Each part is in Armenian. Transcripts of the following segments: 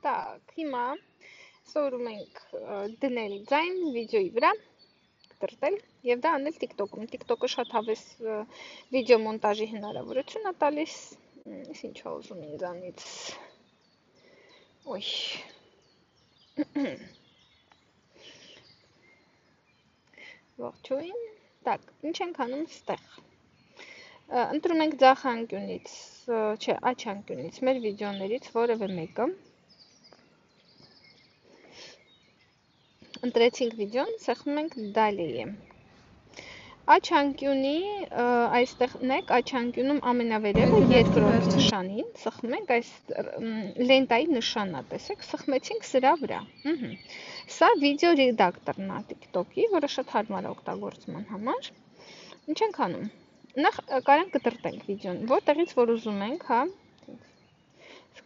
Так, հիմա սովորում ենք դնել ձայն վիդեոյի վրա, կտրտել եւ դա անել TikTok-ում։ TikTok-ը շատ հավես վիդեո մոնտաժի հնարավորություն է տալիս։ Ես ինչ ուզում ինձանից։ Ոյ։ Ողջույն։ Так, ինչ ենք անում ստեղ։ Ընտրում ենք ձախ անկյունից, չէ, աջ անկյունից մեր վիդեոներից որևէ մեկը։ Ընտրեցինք վիդեոն, սեղմում ենք դալի։ Աջ անկյունի, այստեղ նեք, աջ անկյունում ամենավերևը երկրորդ նշանին, սեղմում ենք այս լենտայի նշանն է, տեսեք, սեղմեցինք սրա վրա։ Սա վիդեո ռեդակտորն է TikTok-ի, որը շատ հարմար է օգտագործման համար։ Ինչ ենք անում։ Նախ կարանք կտրտենք վիդեոն, որտեղից որ ուզում ենք, հա,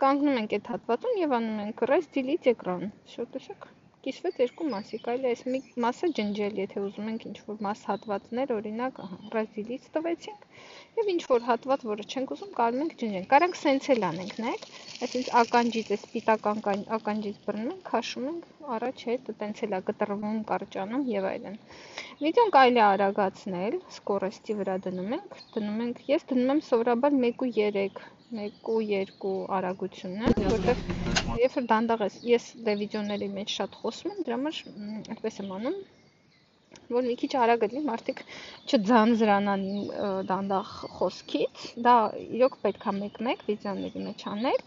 կանգնում ենք այդ հատվածում եւ անում ենք Rest Delete էկրան։ Շո տեսեք, կիսվեց երկու մասի, կարելի է այս մի մասը ջնջել, եթե ուզում ենք ինչ-որ մաս հատվածներ, օրինակ, Rest Delete տվեցինք եւ ինչ-որ հատված, որը չենք ուզում, կարում ենք ջնջել։ Կարանք սենց էլ անենք, նայեք, այսինքն ականջից, այս սպիտական ականջից բռնում ենք, քաշում ենք, առաջ հետ, տենց էլ է կտրվում, կարճանում եւ այլն։ Վիդեոն կարելի է արագացնել, սկորեսթի վրա դնում ենք, ես դնում եմ սովորաբար 1.3, 1.2 արագությունը, որտեղ երբ որ դանդաղ ես դե վիդեոների մեջ շատ խոսում եմ, դրա համար այդպես եմ անում, որ մի քիչ արագ լինի, մարդիկ չձանձրանան դանդաղ խոսքից, դա իրոք պետք է մեկ-մեկ վիդեոների մեջ անել։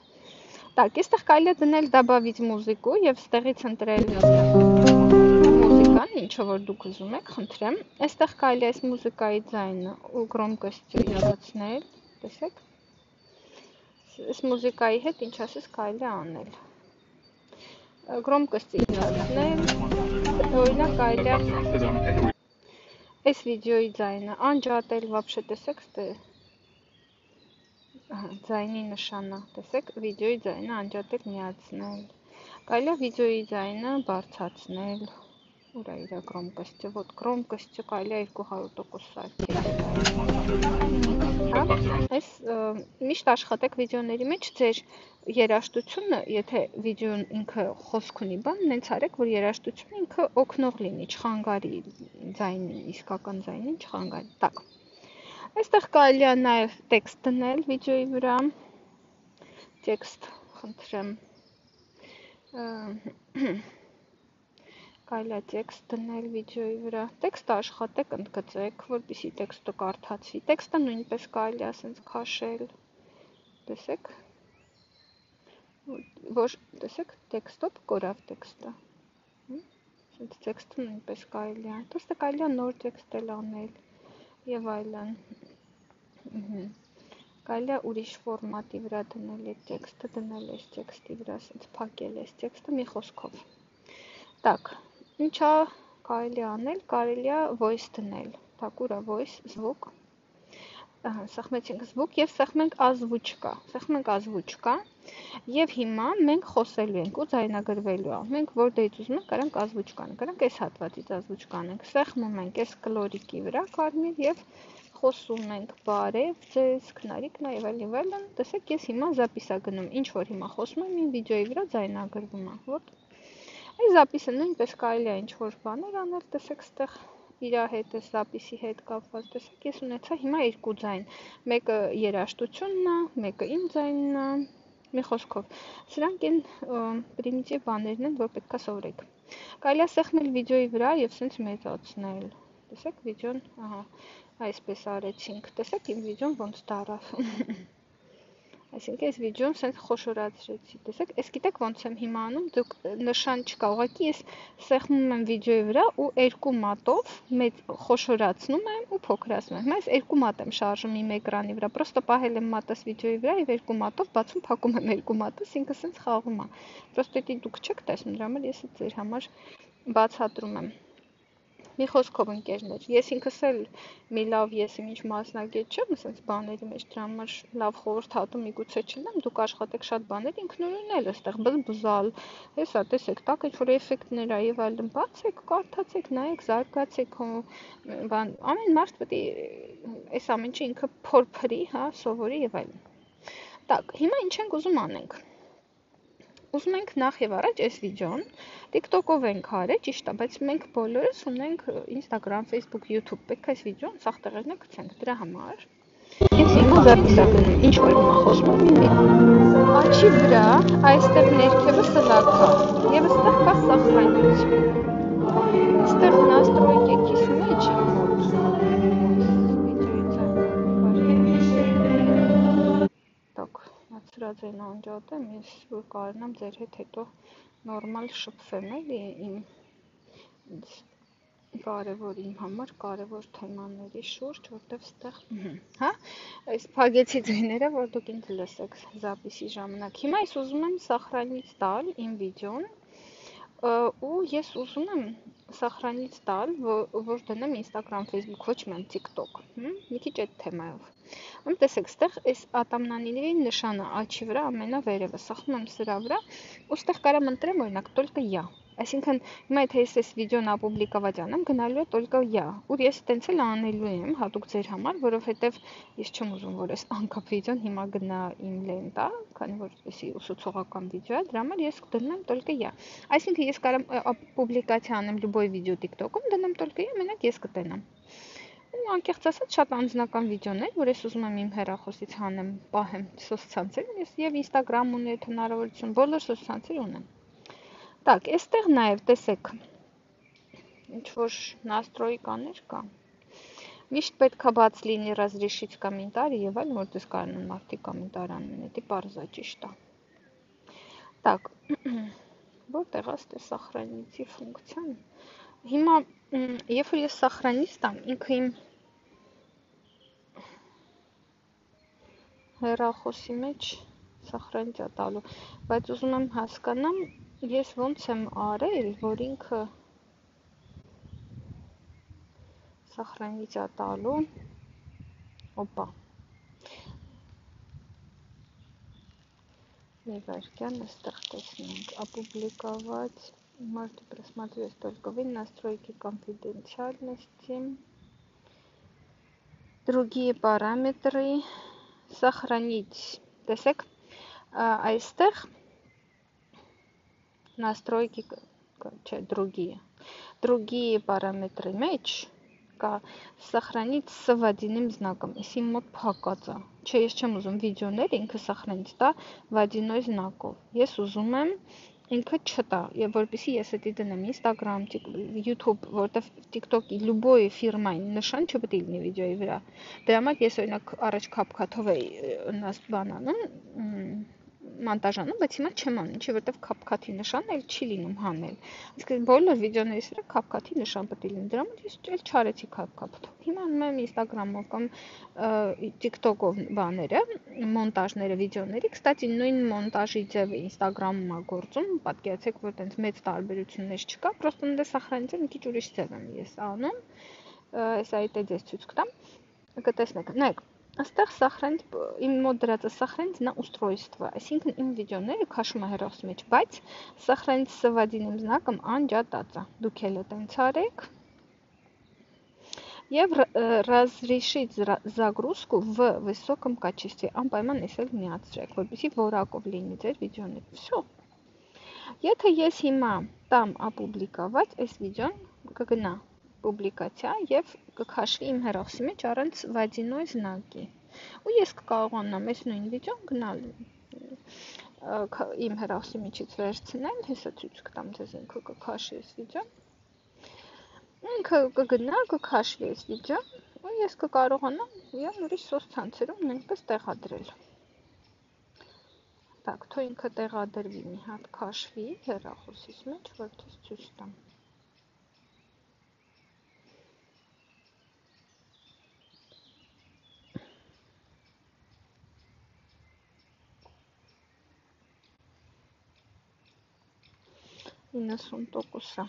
Так, այստեղ կարելի է դնել добавить մուզիկու եւ ստեղից ընտրել մուզիկան, ինչը որ դուք ուզում եք, խնդրեմ։ Այստեղ կարելի է այս մուզիկայի ձայնը ու գրոմկոստը իրացնել, տեսեք։ Այս մուզիկայի հետ ինչ ասես կարելի է անել։ Գրոմկոստը իրացնել, օրինակ կարելի է այս վիդեոյի ձայնը անջատել, вообще տեսեք, ձայնի նշանը, տեսեք, վիդեոյի ձայնը անջատել, միացնել։ Կարելի է վիդեոյի ձայնը բարձրացնել, ուր է իր գրոմկոստը, вот գրոմկոստը կարելի է 200% սարքել։ Այս միշտ աշխատեք վիդեոների մեջ ձեր երաժշտությունը, եթե վիդեոն ինքը խոսք ունի բան, նենց արեք, որ երաժշտությունը ինքը օգնող լինի, չխանգարի ձայնին, իսկական ձայնին չխանգարի։ Так։ Այստեղ կարելի է նաև տեքստ դնել վիդեոյի վրա։ Տեքստ, խնդրեմ։ Կարելի է տեքստ դնել վիդեոյի վրա։ Տեքստը աշխատեք, ընդգծեք, որպեսզի տեքստը կարդացվի։ Տեքստը նույնպես կարելի է ասենց քաշել։ Տեսեք։ Որ տեսեք, տեքստով կորավ տեքստը։ Այդ տեքստը նույնպես կարելի է։ Դուստը կարելի է նոր տեքստ էլ անել եւ այլն։ Կարելի է ուրիշ ֆորմատի վրա դնել այդ տեքստը, դնել այս տեքստի վրա, ասենց փակել այս տեքստը մի խոսքով։ Так, ինչա կարելի է անել, կարելի է voice դնել։ Так, ուրա voice, звук։ Սեղմեցինք звук եւ սեղմենք ազվուճկա եւ հիմա մենք խոսելու ենք ու ձայնագրվելու է։ Մենք որտեղից ուզում ենք, կարանք ազվուճկան, կարանք այս հատվածից ազվուճկան ենք, սեղմում ենք այս կլորիկի վրա կարմիր եւ խոսում ենք բարև ձեզ, քնարիքնա եւ այլն, տեսեք, ես հիմա զապիսա գնում, ինչ որ հիմա խոսում եմ, իմ վիդեոյի վրա ձայնագրվում է, вот։ Այս զապիսը նույնպես կարելի է ինչ որ բաներ անել, տեսեք, ստեղ իր հետ, այս զապիսի հետ կապված, տեսեք, ես ունեցա հիմա երկու ձայն, մեկը երաժշտությունն է, մեկը իմ ձայնն է, մի խոսքով, սրանք են պրիմիտիվ բաներն են, որ պետք է սովորեք։ Կարելի է սեղմել վիդեոյի վրա եւ սենց մեծացնել, տեսեք, վիդեոն, ահա, այսպես արեցինք, տեսեք, իմ վիդեոն ոնց դարավ, այսինքն այս վիդեոն սենց խոշորացրեցի, տեսեք, ես գիտեք ոնց եմ հիմա անում, դուք նշան չկա, ուղղակի ես սեղմում եմ վիդեոյի վրա ու երկու մատով մեծ խոշորացնում եմ ու փոքրացնում եմ, հիմա ես երկու մատ եմ շարժում իմ էկրանի վրա, պրոստը պահել եմ մատս վիդեոյի վրա եւ երկու մատով բացում փակում եմ երկու մատս, ինքը սենց խաղում է, պրոստը դի դուք չեք տեսնում, դրա համար ես ձեր համար բացատրում եմ։ Մի խոսքով ընկերներ, ես ինքս էլ մի լավ ես ինչ մասնագետ չեմ, ասենց բաների մեջ դրա համար լավ խորհրդատում միգուցե չլինեմ, դուք աշխատեք շատ բաներ ինքնուրույն էլ էստեղ բզբզալ, հեսա տեսեք, տակ ինչ որ էֆեկտներ ա եւ այլն, բացեք, կարդացեք, նայեք, զարգացեք, բան, ամեն մարդ պետք է այս ամեն ինչը ինքը փորփրի, հա, սովորի եւ այլն։ Так, հիմա ինչ ենք ուզում անենք։ ուզում ենք նախ եւ առաջ այս վիդեոն TikTok-ով ենք արել, ճիշտ է, բայց մենք բոլորս ունենք Instagram, Facebook, YouTube, պետք է այս վիդեոն սաղ տեղերն գցենք դրա համար։ Ինձ հիմա զապիսա գնում, ինչ որ հիմա խոսում եմ, աչի վրա այստեղ ներքևը սլակա եւ այստեղ կա սախրանյութ։ Այստեղ настройки կիս մեջ իմ մոտ Так,ացրած են անջատեմ, ես որ կարողանամ ձեր հետ հետո նորմալ շփվեմ, էլի իմ կարևոր իմ համար կարևոր թեմաների շուրջ, որտեվ ստեղ, հա, այս փագեցի ձայները, որ դուք ինձ լսեք զապիսի ժամանակ։ Հիմա ես ուզում եմ սախրանից տալ իմ վիդեոն ու ես ուզում եմ սախրանից տալ, որ դնեմ Instagram, Facebook, ոչ միայն TikTok, մի քիչ այդ թեմայով։ Ում տեսեք, ստեղ այս ատամնանիների նշանը աչի վրա ամենավերևը, սախում եմ սրա վրա, ու ստեղ կարամ ընտրեմ օրինակ только я։ Այսինքն հիմա եթե ես այս վիդեոն ապուբլիկավать անեմ, գնալու է только я։ Ու ես տենց էլ անելու եմ հատուկ ձեր համար, որովհետև ես չեմ ուզում, որ այս անկապ վիդեոն հիմա գնա իմ լենտա, քանի որ էսի ուսուցողական վիդեո է, դրա համար ես դնում только я։ Այսինքն ես կարամ պուբլիկացիա անեմ любой վիդեո TikTok-ում, դնեմ только я, մենակ ես կտենամ։ Ու անկեղծ ասած շատ անձնական վիդեոներ, որ ես ուզում եմ իմ հեռախոսից հանեմ, պահեմ սոցցանցերում, ես եւ Instagram ունի այդ հնարավորություն, բոլոր սոցցանցեր ունեմ։ Так, այստեղ նաև տեսեք ինչ որ настройկաներ կա։ Միշտ պետք է բաց լինի разрешить комментарий եւ այլն, որտես կարողան մարդիկ կոմենտար անեն, դա պարզա ճիշտ է։ Так, որտեղ է ստե սախրանիցի ֆունկցիան։ Հիմա երբ որ ես սախրանից տամ, ինքը իմ հեռախոսի մեջ սախրանից է տալու, բայց ուզում եմ հասկանամ ես ոնց եմ արել, որ ինքը սախրանից է տալու, օպա, մի վարկյան այստեղ տեսնենք, опубликовать, можете просмотреть только вы, настройки конфиденциальности, другие параметры, сохранить, տեսեք, այստեղ настройки, другие параметры մեջ կա сохранить с водяным знаком, եսի մոտ փակած է, չէ, ես չեմ ուզում վիդեոները ինքը сохранить տա водяной знакով, ես ուզում եմ ինքը չտա, եւ որպեսզի ես դա դնեմ Instagram, YouTube, որտեվ TikTok-ի любой ֆիրմային նշան չպետք է լինի վիդեոյի վրա, դրա համար ես օրինակ առաջ CapCut-ով էի բանանում монтажանում, բայց հիմա չեմ անում, ինչի որտեվ CapCut-ի նշանն էլ չի լինում հանել։ Իսկ բոլոր վիդեոներիս վրա CapCut-ի նշան պետք է լինի։ Դրա համար ես էլ չարեցի CapCut-ով։ Հիմա անում եմ Instagram-ով կամ TikTok-ով բաները, մոնտաժները վիդեոների։ Կստати, նույն մոնտաժի ձևը Instagram-ում է գործում, պատկերացեք, որ տենց մեծ տարբերություններ չկա, просто надо сохранить մի քիչ ուրիշ ձև եմ ես անում։ Այս այդ է ձեզ ցույց կտամ։ Կտեսնեք, նայեք Այստեղ սախրանից, իմ մոտ դրածը սախրանից նա устройство, այսինքն իմ վիդեոները քաշում է հեռախոսի մեջ, բայց սախրանից с водяным знаком անջատած է, դուք էլ տենց արեք եւ разрешить загрузку в высоком качестве, անպայման էսել միացրեք, որպեսզի որակով լինի ձեր վիդեոները, всё։ Եթե ես հիմա տամ опубликовать, այս վիդեոն կգնա պուբլիկացիա եւ կքաշվի իմ հեռախոսի մեջ առանց водяной знаки։ Ու ես կկարողանամ այս նույն վիդեոն գնալ իմ հեռախոսի միջից վերցնել, հեսա ցույց կտամ ձեզ ինքը կքաշի այս վիդեոն։ Ինքը կգնա, կքաշվի այս վիդեոն, ու ես կկարողանամ իրեն ուրիշ սոցցանցերում նույնպես տեղադրել։ Так, թող ինքը տեղադրվի մի հատ քաշվի հեռախոսից մեջ, որ դες ցույց տամ։ Ինասուն տոկոսա։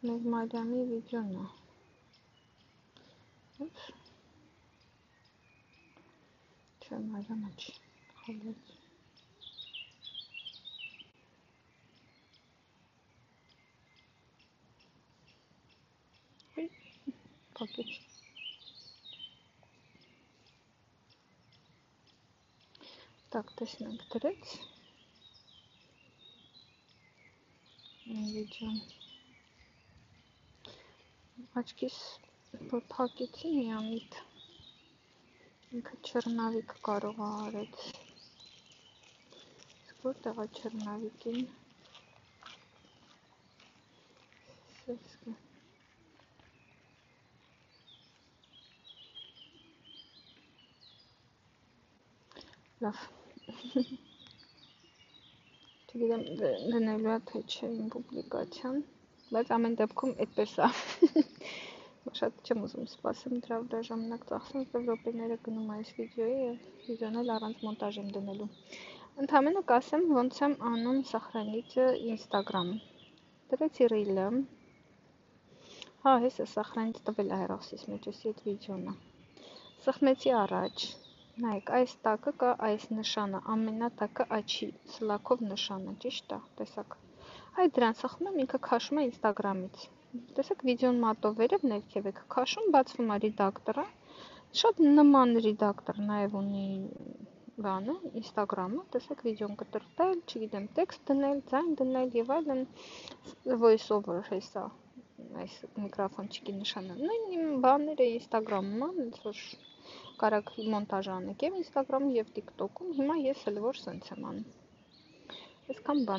Մեր Մարիամի վիդեոն է։ Ուps։ Չէ, Մարիամը չի։ Խալեց։ Փակեց։ Так, տեսնենք դրեց։ վիդեոն։ Աչքիս որ փակեցի միամիտ ինքը չռնավիկ կարող է արեց։ Իսկ որտեղ է չռնավիկին։ Սեսկը։ Լավ։ Չգիտեմ դնելու է թե չէ իմ պուբլիկացիան, բայց ամեն դեպքում այդպես է։ Շատ չեմ ուզում սպասեմ դրա վրա ժամանակ ծախսեմ, որտեղ րոպեները գնում այս վիդեոյի եւ վիդեոն էլ առանց մոնտաժ եմ դնելու։ Ընդհանրապես կասեմ ոնց եմ անում սախրանիցը Instagram։ Դրեցի ռիլը։ Հա, հեսա սախրանից տվել է հեռախոսիս մեջ, էսի այդ վիդեոն է։ Սխմեցի առաջ։ Նայեք, այս տակը կա այս նշանը, ամենատակը աչի սլակով նշանը, ճիշտ է, տեսակ։ Հայ դրան սխմում եմ, ինքը քաշում է Instagram-ից։ Տեսակ վիդեոն մատով վերև ներքև եք քաշում, բացվում է ռեդակտորը։ Շատ նման ռեդակտոր նաև ունի բանը, Instagram-ը, տեսակ վիդեոն կտրտել, չգիտեմ, տեքստ դնել, ձայն դնել եւ այլն, voice over հեսա, այս միկրոֆոնչիկի նշանը։ Նույն իմ բաները Instagram-ում են, ոնց որ կարաք մոնտաժ անեք եւ Instagram-ում եւ TikTok-ում, հիմա ես էլ որ սենց եմ անում։ Այսքան բան